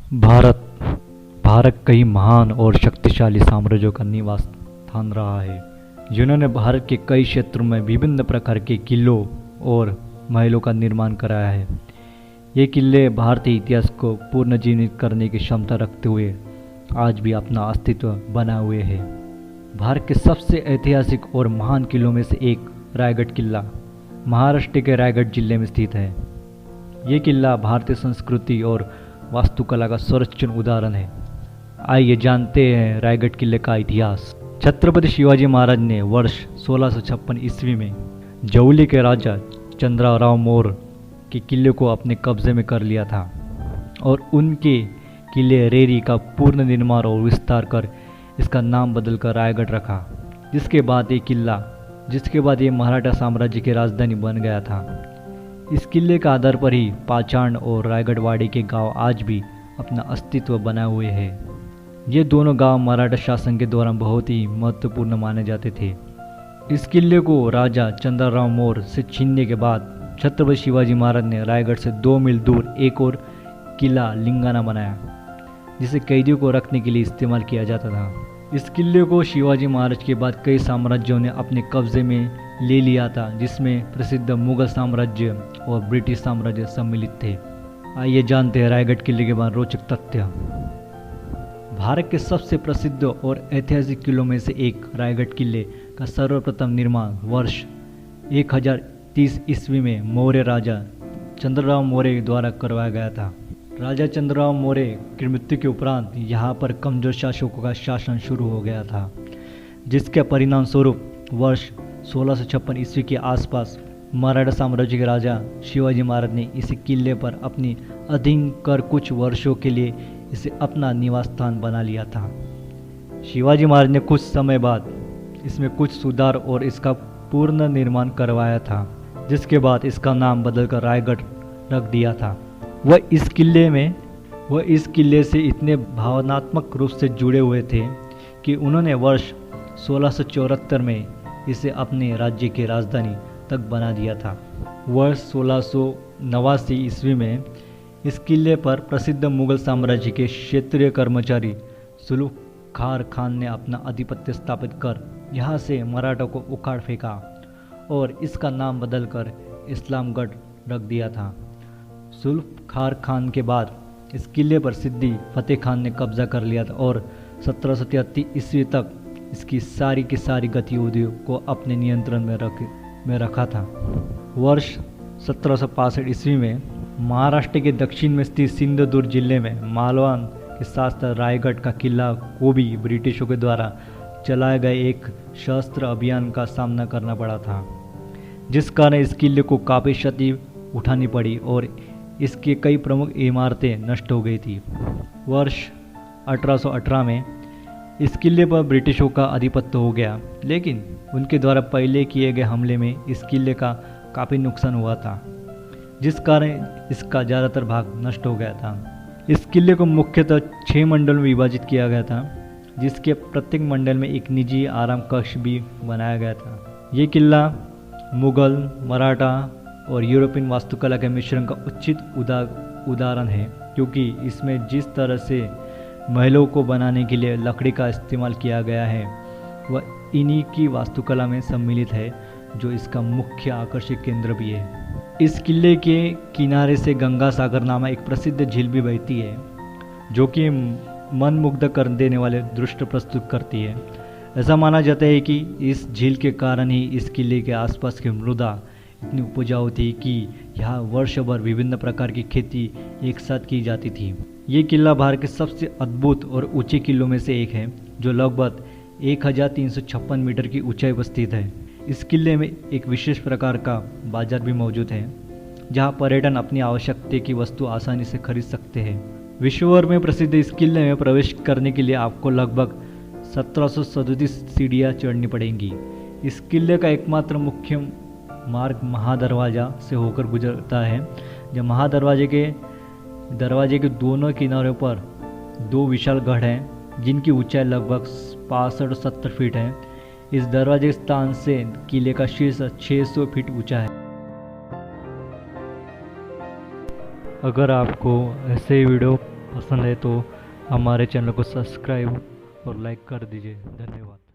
भारत भारत कई महान और शक्तिशाली साम्राज्यों का निवास स्थान रहा है, जिन्होंने भारत के कई क्षेत्रों में विभिन्न प्रकार के किलों और महलों का निर्माण कराया है। ये किले भारतीय इतिहास को पुनर्जीवित करने की क्षमता रखते हुए आज भी अपना अस्तित्व बनाए हुए हैं। भारत के सबसे ऐतिहासिक और महान किलों में से एक रायगढ़ किला महाराष्ट्र के रायगढ़ जिले में स्थित है। ये किला भारतीय संस्कृति और वास्तुकला का सर्वोच्च उदाहरण है। आइए जानते हैं रायगढ़ किले का इतिहास। छत्रपति शिवाजी महाराज ने वर्ष 1656 ईस्वी में जौली के राजा चंद्रराव मौर्य के किले को अपने कब्जे में कर लिया था और उनके किले रेरी का पूर्ण निर्माण और विस्तार कर इसका नाम बदलकर रायगढ़ रखा, जिसके बाद ये मराठा साम्राज्य की राजधानी बन गया था। इस किले के आधार पर ही पाचाड़ और रायगढ़वाड़ी के गांव आज भी अपना अस्तित्व बनाए हुए हैं। ये दोनों गांव मराठा शासन के दौरान बहुत ही महत्वपूर्ण माने जाते थे। इस किले को राजा चंद्रराव मौर्य से छीनने के बाद छत्रपति शिवाजी महाराज ने रायगढ़ से 2 मील दूर एक और किला लिंगाना बनाया, जिसे कैदियों को रखने के लिए इस्तेमाल किया जाता था। इस किले को शिवाजी महाराज के बाद कई साम्राज्यों ने अपने कब्जे में ले लिया था, जिसमें प्रसिद्ध मुगल साम्राज्य और ब्रिटिश साम्राज्य सम्मिलित थे। आइए जानते हैं रायगढ़ किले के बाद रोचक तथ्य। भारत के सबसे प्रसिद्ध और ऐतिहासिक किलों में से एक रायगढ़ किले का सर्वप्रथम निर्माण वर्ष 1030 ईस्वी में मौर्य राजा चंद्रराव मौर्य द्वारा करवाया गया था। राजा चंद्रराव मौर्य की मृत्यु के उपरांत यहाँ पर कमजोर शासकों का शासन शुरू हो गया था, जिसके परिणाम स्वरूप वर्ष 1656 ईस्वी के आसपास मराठा साम्राज्य के राजा शिवाजी महाराज ने इस किले पर अपनी अधीन कर कुछ वर्षों के लिए इसे अपना निवास स्थान बना लिया था। शिवाजी महाराज ने कुछ समय बाद इसमें कुछ सुधार और इसका पूर्ण निर्माण करवाया था, जिसके बाद इसका नाम बदलकर रायगढ़ रख दिया था। वह इस किले से इतने भावनात्मक रूप से जुड़े हुए थे कि उन्होंने वर्ष 1674 में इसे अपने राज्य की राजधानी तक बना दिया था। वर्ष 1689 ईस्वी में इस किले पर प्रसिद्ध मुगल साम्राज्य के क्षेत्रीय कर्मचारी जुल्फ़िकार खान ने अपना आधिपत्य स्थापित कर यहाँ से मराठों को उखाड़ फेंका और इसका नाम बदलकर इस्लामगढ़ रख दिया था। जुल्फ़िकार खान के बाद इस किले पर सिद्दी फतेह खान ने कब्जा कर लिया था और 1733 ईस्वी तक इसकी सारी की सारी गतिविधियों को अपने नियंत्रण में रखा था। वर्ष 1765 ईस्वी में महाराष्ट्र के दक्षिण में स्थित सिंधुदुर्ग जिले में मालवान के साथ रायगढ़ का किला को भी ब्रिटिशों के द्वारा चलाए गए एक सशस्त्र अभियान का सामना करना पड़ा था, जिस कारण इस किले को काफ़ी क्षति उठानी पड़ी और इसकी कई प्रमुख इमारतें नष्ट हो गई थी। वर्ष 1818 में इस किले पर ब्रिटिशों का आधिपत्य हो गया, लेकिन उनके द्वारा पहले किए गए हमले में इस किले का काफ़ी नुकसान हुआ था, जिस कारण इसका ज़्यादातर भाग नष्ट हो गया था। इस किले को मुख्यतः 6 मंडल में विभाजित किया गया था, जिसके प्रत्येक मंडल में एक निजी आराम कक्ष भी बनाया गया था। ये किला मुगल, मराठा और यूरोपियन वास्तुकला के मिश्रण का उचित उदाहरण है, क्योंकि इसमें जिस तरह से महलों को बनाने के लिए लकड़ी का इस्तेमाल किया गया है वह इन्हीं की वास्तुकला में सम्मिलित है, जो इसका मुख्य आकर्षक केंद्र भी है। इस किले के किनारे से गंगा सागर नामक एक प्रसिद्ध झील भी बहती है, जो कि मनमुग्ध कर देने वाले दृश्य प्रस्तुत करती है। ऐसा माना जाता है कि इस झील के कारण ही इस किले के आसपास की मृदा इतनी उपजाऊ थी कि यहाँ वर्षभर विभिन्न प्रकार की खेती एक साथ की जाती थी। ये किला भारत के सबसे अद्भुत और ऊंचे किलों में से एक है, जो लगभग 1356 मीटर की ऊंचाई पर स्थित है। इस किले में एक विशेष प्रकार का बाजार भी मौजूद है, जहाँ पर्यटन अपनी आवश्यकता की वस्तु आसानी से खरीद सकते हैं। विश्व भर में प्रसिद्ध इस किले में प्रवेश करने के लिए आपको लगभग 1737 सीढ़ियाँ चढ़नी पड़ेंगी। इस किले का एकमात्र मुख्य मार्ग महादरवाजा से होकर गुजरता है, जब दरवाजे के दोनों किनारों पर 2 विशाल गढ़ हैं, जिनकी ऊंचाई लगभग 65-70 फीट है। इस दरवाजे के स्थान से किले का शीर्ष 600 फीट ऊंचा है। अगर आपको ऐसे वीडियो पसंद है तो हमारे चैनल को सब्सक्राइब और लाइक कर दीजिए। धन्यवाद।